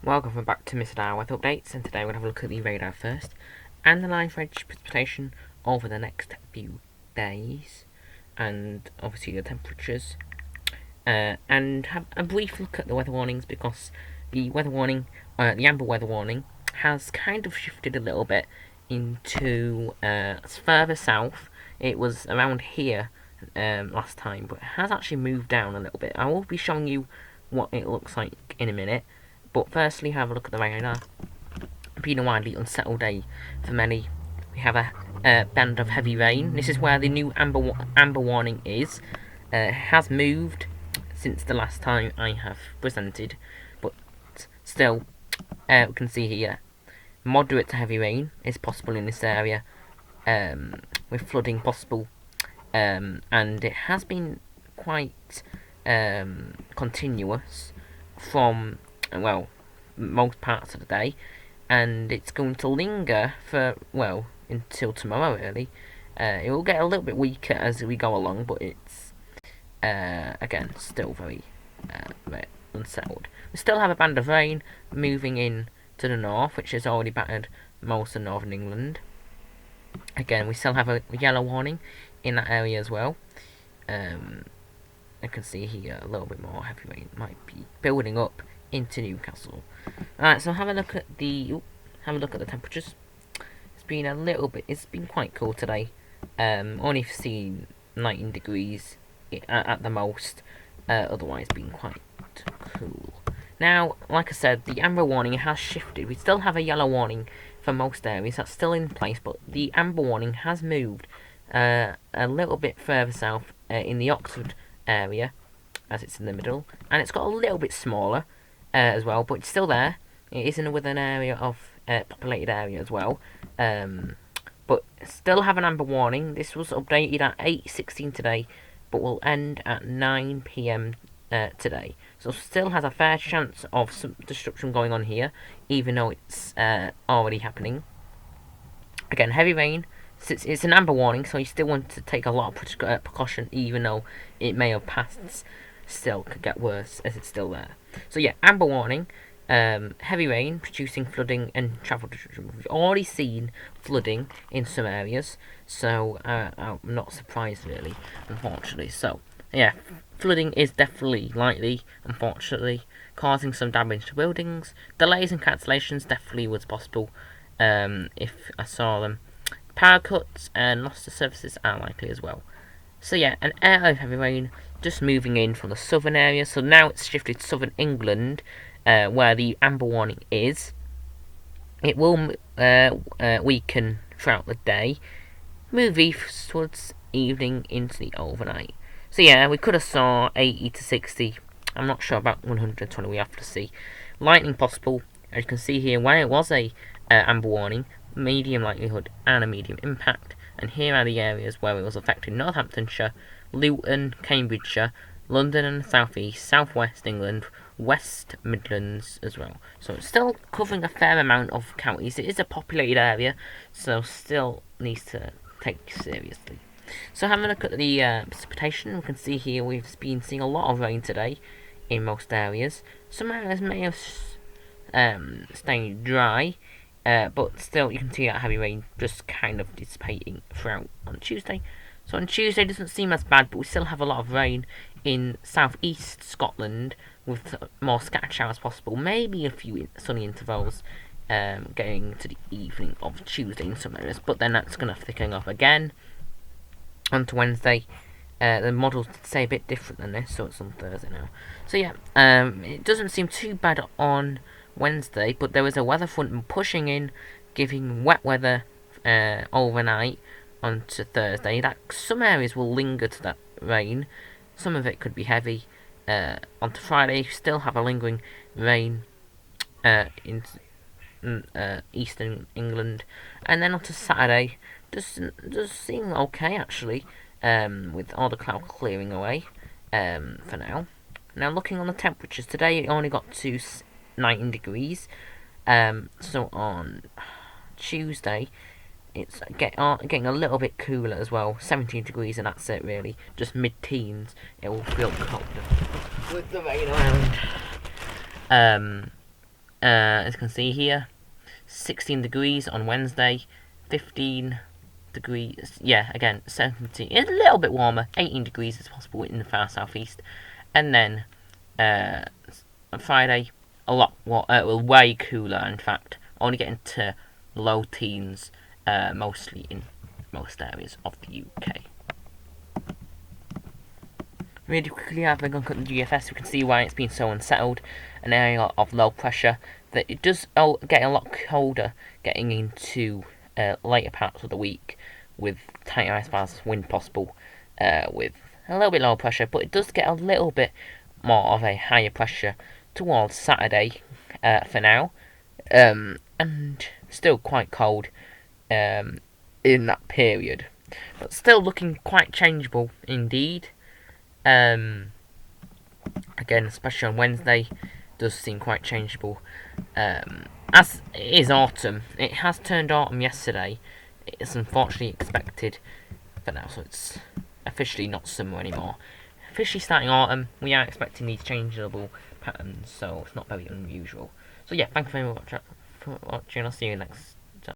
Welcome back to Mr. Dow Weather Updates, and today we're going to have a look at the radar first and the line for edge precipitation over the next few days, and obviously the temperatures, and have a brief look at the weather warnings because the weather warning, the amber weather warning, has kind of shifted a little bit into further south. It was around here last time, but it has actually moved down a little bit. I will be showing you what it looks like in a minute. But firstly, have a look at the radar. Been a widely unsettled day for many. We have a band of heavy rain. This is where the new amber warning is. It has moved since the last time I have presented, but still, we can see here moderate to heavy rain is possible in this area, with flooding possible, and it has been quite continuous from most parts of the day, and it's going to linger for, until tomorrow really. It will get a little bit weaker as we go along, but it's, again, still very unsettled. We still have a band of rain moving in to the north, which has already battered most of northern England. Again, we still have a yellow warning in that area as well. I can see here a little bit more heavy rain might be building up into Newcastle. Alright, so have a look at the temperatures. It's been quite cool today. Only seen 19 degrees at the most. Otherwise been quite cool. Now, like I said, the amber warning has shifted. We still have a yellow warning for most areas. That's still in place, but the amber warning has moved a little bit further south in the Oxford area, as it's in the middle, and it's got a little bit smaller as well, but it's still there. It is in within an area of populated area as well, but still have an amber warning. This was updated at 8:16 today, but will end at 9 p.m. Today, so still has a fair chance of some destruction going on here, even though it's already happening. Again, heavy rain. It's an amber warning, so you still want to take a lot of precaution, even though it may have passed. Still could get worse as it's still there. So yeah, amber warning, heavy rain producing flooding and travel destruction. We've already seen flooding in some areas, so I'm not surprised really, unfortunately. So yeah, flooding is definitely likely, unfortunately, causing some damage to buildings. Delays and cancellations definitely was possible if I saw them. Power cuts and loss of services are likely as well. So yeah, an area of heavy rain just moving in from the southern area. So now it's shifted to southern England, where the amber warning is. It will weaken throughout the day, move east towards evening into the overnight. So yeah, we could have saw 80 to 60. I'm not sure about 120. We have to see. Lightning possible, as you can see here, where it was a amber warning, medium likelihood and a medium impact, and here are the areas where it was affecting Northamptonshire, Luton, Cambridgeshire, London and South East, South West England, West Midlands as well. So it's still covering a fair amount of counties. It is a populated area, so still needs to take seriously. So having a look at the precipitation, we can see here we've been seeing a lot of rain today in most areas. Some areas may have stayed dry, but still you can see that heavy rain just kind of dissipating throughout on Tuesday. So on Tuesday it doesn't seem as bad, but we still have a lot of rain in southeast Scotland with more scattered showers possible, maybe a few sunny intervals getting to the evening of Tuesday in some areas, but then that's going to thicken up again onto Wednesday. The models say a bit different than this, so it's on Thursday now. So yeah, it doesn't seem too bad on Wednesday, but there was a weather front pushing in, giving wet weather overnight onto Thursday. That some areas will linger to that rain. Some of it could be heavy. Onto Friday, still have a lingering rain in eastern England, and then onto Saturday, does seem okay actually, with all the cloud clearing away for now. Now looking on the temperatures today, it only got to 19 degrees. So on Tuesday, it's getting a little bit cooler as well. 17 degrees, and that's it really. Just mid-teens. It will feel colder with the rain around. as you can see here, 16 degrees on Wednesday, 15 degrees, yeah, again, 17, it's a little bit warmer, 18 degrees is possible in the far southeast, and then on Friday, a lot way cooler, in fact, only getting to low teens, mostly in most areas of the UK. Really quickly having a look at the GFS, we can see why it's been so unsettled, an area of low pressure, that it does get a lot colder getting into later parts of the week, with tighter ice wind possible, with a little bit lower pressure, but it does get a little bit more of a higher pressure towards Saturday for now, and still quite cold in that period, but still looking quite changeable indeed. Again, especially on Wednesday, does seem quite changeable. As it is autumn, it has turned autumn yesterday. It's unfortunately expected for now, so it's officially not summer anymore. Officially starting autumn, we are expecting these changeable patterns, so it's not very unusual. So yeah, thank you very much for watching. I'll see you next